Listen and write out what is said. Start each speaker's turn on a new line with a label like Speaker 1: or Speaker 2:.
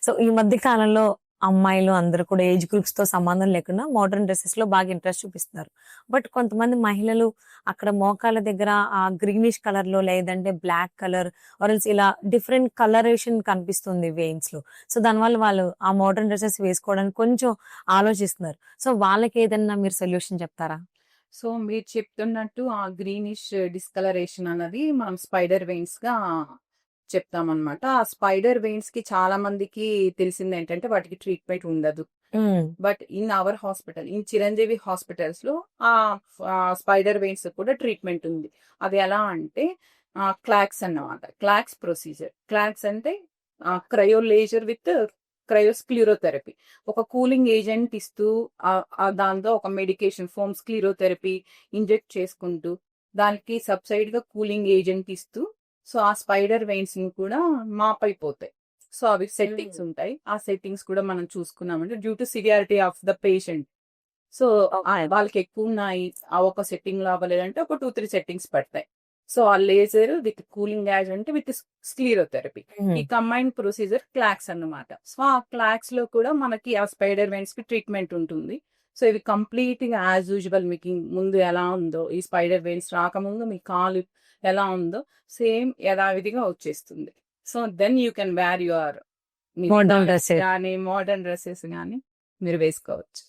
Speaker 1: So, ఈ మధ్య కాలంలో అమ్మాయిలు అందరూ కూడా ఏజ్ గ్రూప్స్‌తో సంబంధం లేకుండా మోడర్న్ డ్రెసెస్‌లో బాగా ఇంట్రెస్ట్ చూపిస్తున్నారు. బట్ కొంతమంది మహిళలు అక్కడ మోకాళ్ళ దగ్గర గ్రీనిష్ కలర్‌లో లేదంటే బ్లాక్ కలర్ ఆర్ ఎల్స్ ఇలా డిఫరెంట్ కలరేషన్ కనిపిస్తుంది వెయిన్స్‌లో. సో, దానివల్ల వాళ్ళు ఆ మోడర్న్ డ్రెసెస్ వేసుకోవడానికి కొంచెం ఆలోచిస్తున్నారు. సో, వాళ్ళకేదన్నా మీరు సొల్యూషన్ చెప్తారా?
Speaker 2: సో, మీరు చెప్తున్నట్టు ఆ గ్రీనిష్ డిస్కలరేషన్ అన్నది మనం స్పైడర్ వెయిన్స్‌గా చెప్తామనమాట. ఆ స్పైడర్ వెయిన్స్‌కి చాలా మందికి తెలిసిందేంటంటే వాటికి ట్రీట్మెంట్ ఉండదు.
Speaker 1: హ్మ్.
Speaker 2: But in our hospital, in Chiranjeevi హాస్పిటల్స్‌లో స్పైడర్ వెయిన్స్ కూడా ట్రీట్మెంట్ ఉంది. అది ఎలా అంటే క్లాక్స్ అన్నమాట. CLACS procedure. క్లాక్స్ అంటే క్రయో లేజర్ విత్ క్రయోస్క్లిరోథెరపీ. ఒక కూలింగ్ ఏజెంట్ ఇస్తూ దాంతో ఒక మెడికేషన్ ఫోమ్ స్క్లిరోథెరపీ ఇంజెక్ట్ చేసుకుంటూ దానికి సబ్సైడ్‌గా కూలింగ్ ఏజెంట్ ఇస్తూ సో, ఆ స్పైడర్ వెయిన్స్‌ని కూడా మాపైపోతాయి. సో, అవి సెట్టింగ్స్
Speaker 1: హ్మ్.
Speaker 2: ఉంటాయి. ఆ సెట్టింగ్స్ కూడా మనం చూసుకున్నామంటే due to severity of the patient. So,
Speaker 1: okay.
Speaker 2: వాళ్ళకెక్కువున్నాయి. ఆ ఒక సెట్టింగ్‌లో అవ్వలేదంటే ఒక 2, 3 సెట్టింగ్స్ పడతాయి. సో, ఆ laser with cooling agent with sclerotherapy.
Speaker 1: Hmm.
Speaker 2: ఈ కంబైన్డ్ ప్రొసీజర్ క్లాక్స్ అన్నమాట. సో, ఆ క్లాక్స్‌లో కూడా మనకి ఆ స్పైడర్ వెయిన్స్‌కి ట్రీట్మెంట్ ఉంటుంది. సో, ఇవి కంప్లీట్‌గా యాజ్ యూజువల్ మీకు ముందు ఎలా ఉందో, ఈ స్పైడర్ వెయిన్స్ రాకముందు మీ కాలు ఎలా ఉందో సేమ్ యథావిధిగా వచ్చేస్తుంది. So, then you can wear your
Speaker 1: modern
Speaker 2: మిగతావి
Speaker 1: డ్రెసెస్.
Speaker 2: గాని, మోడర్న్ డ్రెసెస్ గాని మీరు వేసుకోవచ్చు.